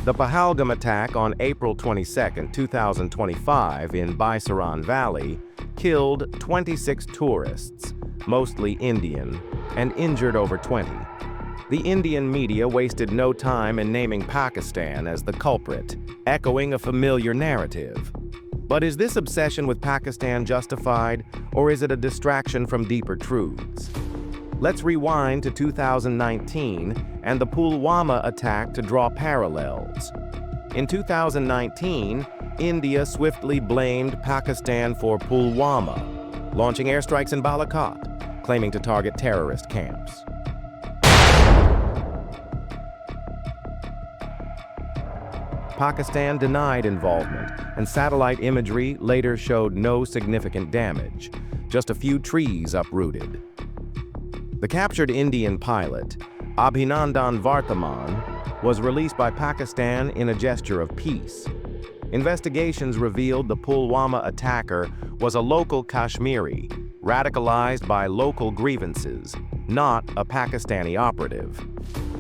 The Pahalgam attack on April 22, 2025 in Baisaran Valley killed 26 tourists, mostly Indian, and injured over 20. The Indian media wasted no time in naming Pakistan as the culprit, echoing a familiar narrative. But is this obsession with Pakistan justified, or is it a distraction from deeper truths? Let's rewind to 2019 and the Pulwama attack to draw parallels. In 2019, India swiftly blamed Pakistan for Pulwama, launching airstrikes in Balakot, claiming to target terrorist camps. Pakistan denied involvement, and satellite imagery later showed no significant damage, just a few trees uprooted. The captured Indian pilot, Abhinandan Varthaman, was released by Pakistan in a gesture of peace. Investigations revealed the Pulwama attacker was a local Kashmiri, radicalized by local grievances, not a Pakistani operative.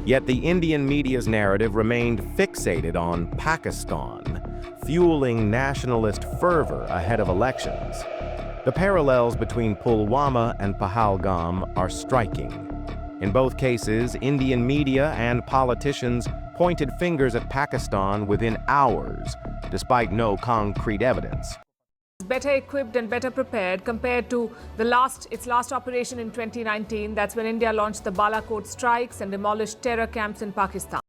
Yet the Indian media's narrative remained fixated on Pakistan, fueling nationalist fervor ahead of elections. The parallels between Pulwama and Pahalgam are striking. In both cases, Indian media and politicians pointed fingers at Pakistan within hours, despite no concrete evidence. Better equipped and better prepared compared to its last operation in 2019. That's when India launched the Balakot strikes and demolished terror camps in Pakistan.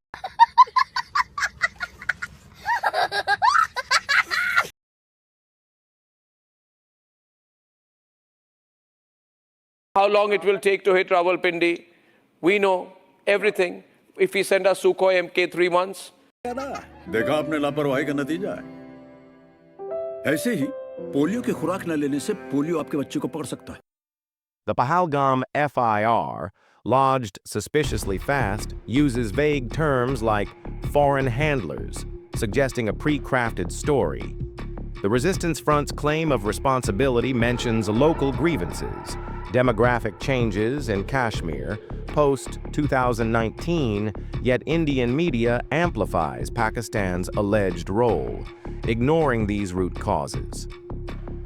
How long it will take to hit Rawalpindi? We know everything. If we send a Sukhoi Mk 3 months. देखा आपने लापरवाही का नतीजा है। ऐसे ही polio की खुराक न लेने से पोलियो आपके बच्चे को पकड़ सकता है। The Pahalgam FIR, lodged suspiciously fast, uses vague terms like foreign handlers, suggesting a pre-crafted story. The Resistance Front's claim of responsibility mentions local grievances, demographic changes in Kashmir, post-2019, yet Indian media amplifies Pakistan's alleged role, ignoring these root causes.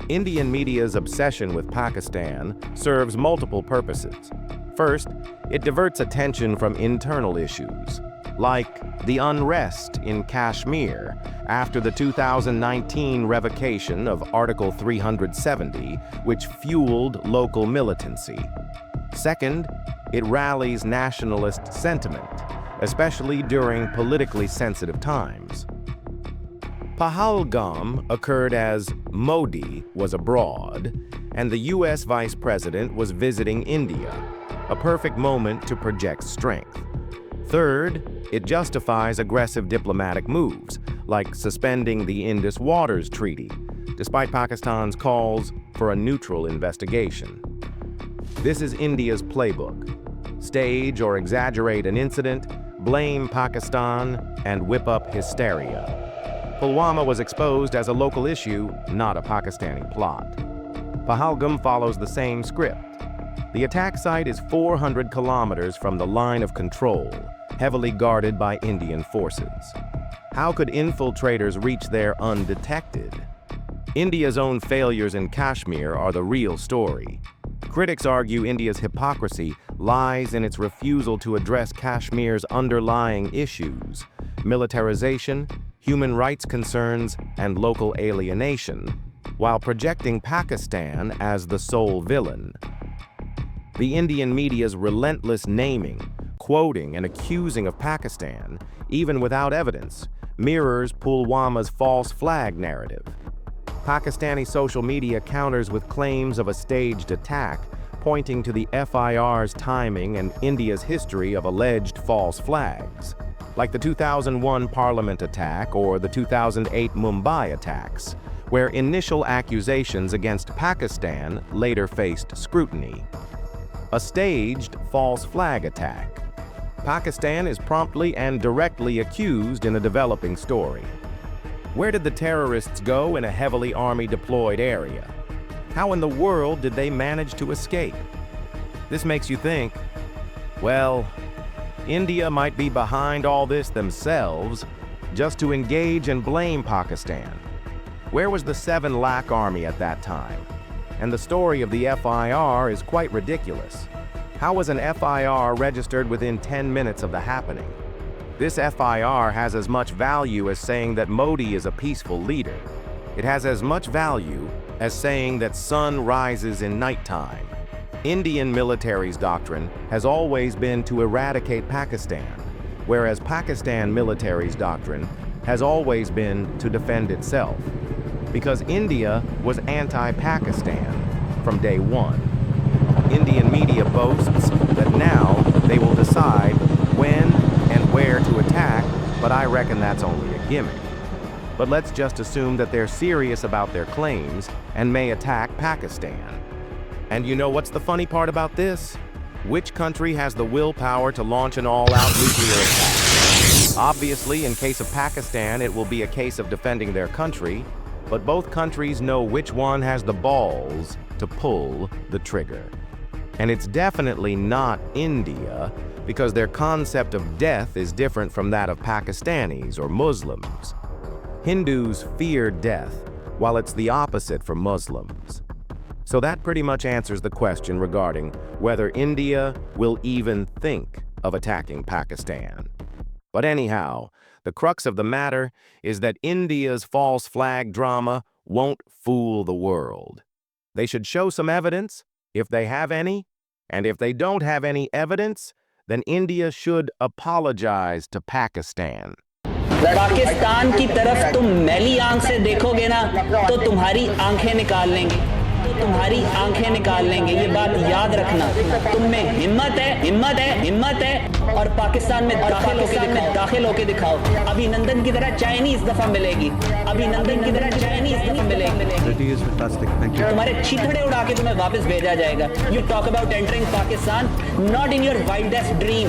Indian media's obsession with Pakistan serves multiple purposes. First, it diverts attention from internal issues, like the unrest in Kashmir after the 2019 revocation of Article 370, which fueled local militancy. Second, it rallies nationalist sentiment, especially during politically sensitive times. Pahalgam occurred as Modi was abroad and the U.S. Vice President was visiting India, a perfect moment to project strength. Third, it justifies aggressive diplomatic moves, like suspending the Indus Waters Treaty, despite Pakistan's calls for a neutral investigation. This is India's playbook. Stage or exaggerate an incident, blame Pakistan, and whip up hysteria. Pulwama was exposed as a local issue, not a Pakistani plot. Pahalgam follows the same script. The attack site is 400 kilometers from the line of control, heavily guarded by Indian forces. How could infiltrators reach there undetected? India's own failures in Kashmir are the real story. Critics argue India's hypocrisy lies in its refusal to address Kashmir's underlying issues: militarization, human rights concerns, and local alienation, while projecting Pakistan as the sole villain. The Indian media's relentless naming, quoting, and accusing of Pakistan, even without evidence, mirrors Pulwama's false flag narrative. Pakistani social media counters with claims of a staged attack, pointing to the FIR's timing and India's history of alleged false flags, like the 2001 Parliament attack or the 2008 Mumbai attacks, where initial accusations against Pakistan later faced scrutiny. A staged false flag attack. Pakistan is promptly and directly accused in a developing story. Where did the terrorists go in a heavily army-deployed area? How in the world did they manage to escape? This makes you think, well, India might be behind all this themselves, just to engage and blame Pakistan. Where was the 7 lakh army at that time? And the story of the FIR is quite ridiculous. How was an FIR registered within 10 minutes of the happening? This FIR has as much value as saying that Modi is a peaceful leader. It has as much value as saying that sun rises in nighttime. Indian military's doctrine has always been to eradicate Pakistan, whereas Pakistan military's doctrine has always been to defend itself. Because India was anti-Pakistan from day one. Indian media boasts that now they will decide when and where to attack, but I reckon that's only a gimmick. But let's just assume that they're serious about their claims and may attack Pakistan. And you know what's the funny part about this? Which country has the willpower to launch an all-out nuclear attack? Obviously, in case of Pakistan, it will be a case of defending their country, but both countries know which one has the balls to pull the trigger. And it's definitely not India, because their concept of death is different from that of Pakistanis or Muslims. Hindus fear death, while it's the opposite for Muslims. So that pretty much answers the question regarding whether India will even think of attacking Pakistan. But anyhow, the crux of the matter is that India's false flag drama won't fool the world. They should show some evidence, if they have any, and if they don't have any evidence, then India should apologize to Pakistan. Pakistan की तरफ तुम मैली आंख से देखोगे ना तो तुम्हारी आंखें निकाल लेंगे ये बात याद रखना तुम में हिम्मत है और पाकिस्तान में दाखिल होके दिखाओ अभिनंदन की तरह चाइनीज दफा मिलेगी तुम्हारे चीथड़े उड़ा के तुम्हें वापस भेजा जाएगा you talk about entering Pakistan not in your wildest dream